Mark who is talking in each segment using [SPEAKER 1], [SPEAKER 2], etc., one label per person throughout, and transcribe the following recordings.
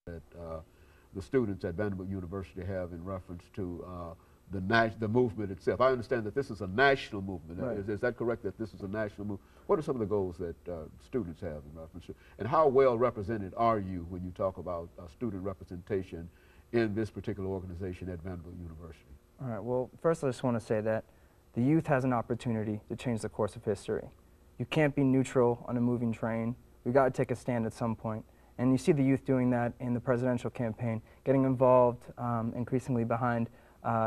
[SPEAKER 1] that the students at Vanderbilt University have in reference to the movement itself. I understand that this is a national movement.
[SPEAKER 2] Right.
[SPEAKER 1] Is that correct, that this is a national movement? What are some of the goals that students have in reference to, and how well represented are you when you talk about student representation in this particular organization at Vanderbilt University?
[SPEAKER 2] All right, well, first I just want to say that the youth has an opportunity to change the course of history. You can't be neutral on a moving train. We've got to take a stand at some point. And you see the youth doing that in the presidential campaign, getting involved increasingly behind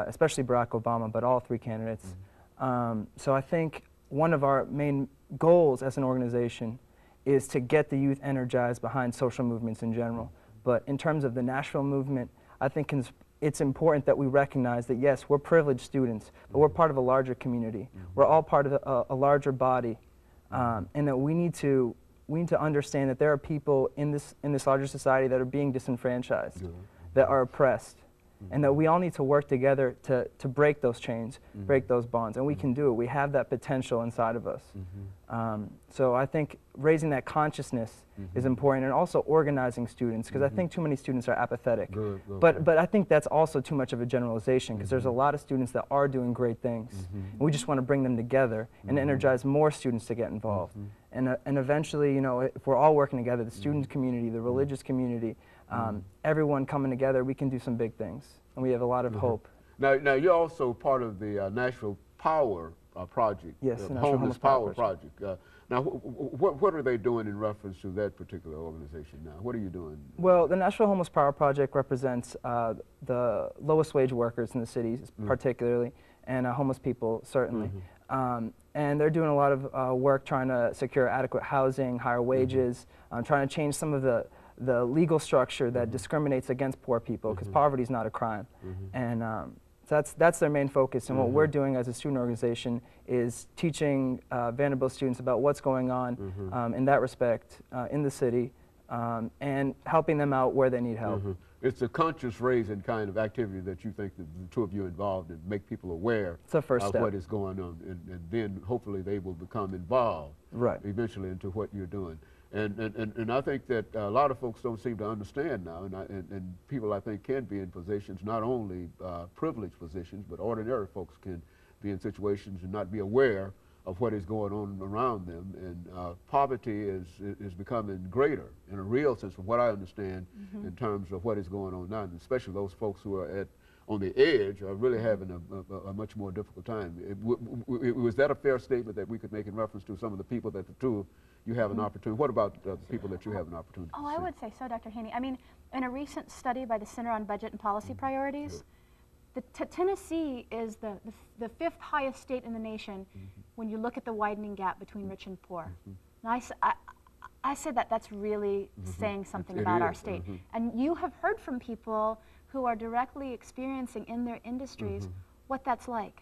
[SPEAKER 2] especially Barack Obama, but all three candidates. So I think one of our main goals as an organization is to get the youth energized behind social movements in general. But in terms of the Nashville movement, I think it's important that we recognize that, yes, we're privileged students, but we're part of a larger community. We're all part of a larger body, and that we need to understand that there are people in this larger society that are being disenfranchised, that are oppressed, and that we all need to work together to break those chains, break those bonds, and we can do it. We have that potential inside of us. So I think raising that consciousness is important, and also organizing students, because I think too many students are apathetic. But I think that's also too much of a generalization, because there's a lot of students that are doing great things. And we just want to bring them together and energize more students to get involved. And eventually, you know, if we're all working together, the student community, the religious community, everyone coming together, we can do some big things, and we have a lot of hope.
[SPEAKER 1] Now you're also part of the Nashville Power Project.
[SPEAKER 2] Yes, the
[SPEAKER 1] Homeless Power Project. Now, what are they doing in reference to that particular organization now? What are you doing?
[SPEAKER 2] Well, the Nashville Homeless Power Project represents the lowest wage workers in the city, particularly, and homeless people, certainly. And they're doing a lot of work trying to secure adequate housing, higher wages, trying to change some of the legal structure that discriminates against poor people, because poverty is not a crime. And that's their main focus, and what we're doing as a student organization is teaching Vanderbilt students about what's going on in that respect in the city, and helping them out where they need help.
[SPEAKER 1] It's a conscious raising kind of activity that you think that the two of you are involved in, make people aware of what is going on, and then hopefully they will become involved eventually into what you're doing. And I think that a lot of folks don't seem to understand now, and people I think can be in positions, not only privileged positions, but ordinary folks can be in situations and not be aware of what is going on around them. And poverty is becoming greater in a real sense, from what I understand, in terms of what is going on now, and especially those folks who are on the edge are really having a much more difficult time. Was that a fair statement that we could make in reference to some of the people that the two you have an opportunity? What about the people that you have an opportunity to see?
[SPEAKER 3] I would say so, Dr. Haney. I mean, in a recent study by the Center on Budget and Policy Priorities, Tennessee is the fifth highest state in the nation when you look at the widening gap between rich and poor. Now, I said that's really saying something about our state. And you have heard from people who are directly experiencing in their industries what that's like.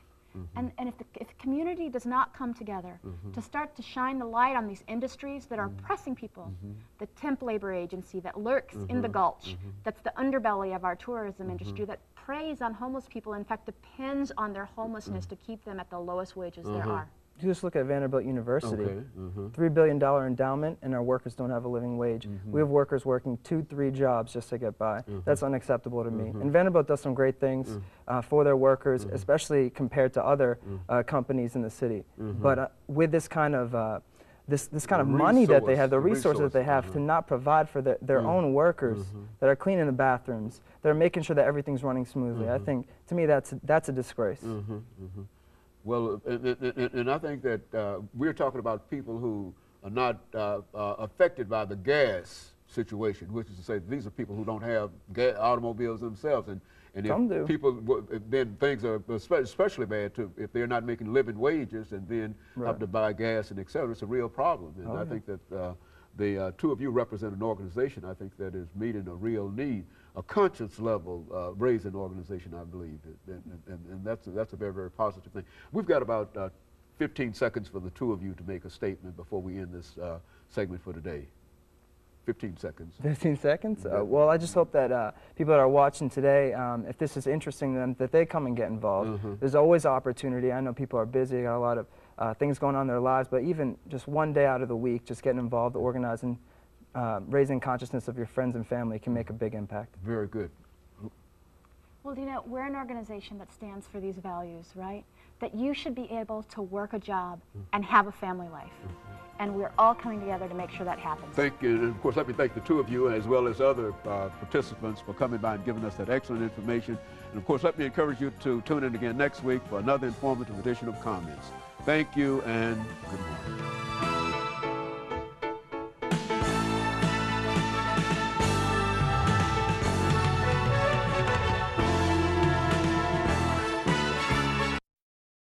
[SPEAKER 3] And if the community does not come together to start to shine the light on these industries that are oppressing people, the temp labor agency that lurks in the Gulch, that's the underbelly of our tourism industry, that preys on homeless people, in fact depends on their homelessness to keep them at the lowest wages there are.
[SPEAKER 2] You just look at Vanderbilt University, $3 billion endowment, and our workers don't have a living wage. We have workers working 2-3 jobs just to get by. That's unacceptable to me. And Vanderbilt does some great things for their workers, especially compared to other companies in the city. But with this kind of this kind of money that they have, the resources that they have to not provide for their own workers that are cleaning the bathrooms, that are making sure that everything's running smoothly, I think, to me, that's a disgrace.
[SPEAKER 1] Well, and I think that we're talking about people who are not affected by the gas situation, which is to say these are people who don't have automobiles themselves, and if people, then things are especially bad too if they're not making living wages and then have to buy gas and et cetera. It's a real problem, and I think that the two of you represent an organization, I think, that is meeting a real need, a conscience level raising organization, I believe, and that's a very, very positive thing. We've got about 15 seconds for the two of you to make a statement before we end this segment for today. 15 seconds. 15 seconds?
[SPEAKER 2] Well, I just hope that people that are watching today, if this is interesting to them, that they come and get involved. There's always opportunity. I know people are busy, got a lot of things going on in their lives, but even just one day out of the week, just getting involved, organizing raising consciousness of your friends and family can make a big impact.
[SPEAKER 1] Very good.
[SPEAKER 3] Well, you know, we're an organization that stands for these values, right? That you should be able to work a job and have a family life. And we're all coming together to make sure that happens.
[SPEAKER 1] Thank you. And of course, let me thank the two of you as well as other participants for coming by and giving us that excellent information. And of course, let me encourage you to tune in again next week for another informative edition of Comments. Thank you and good morning.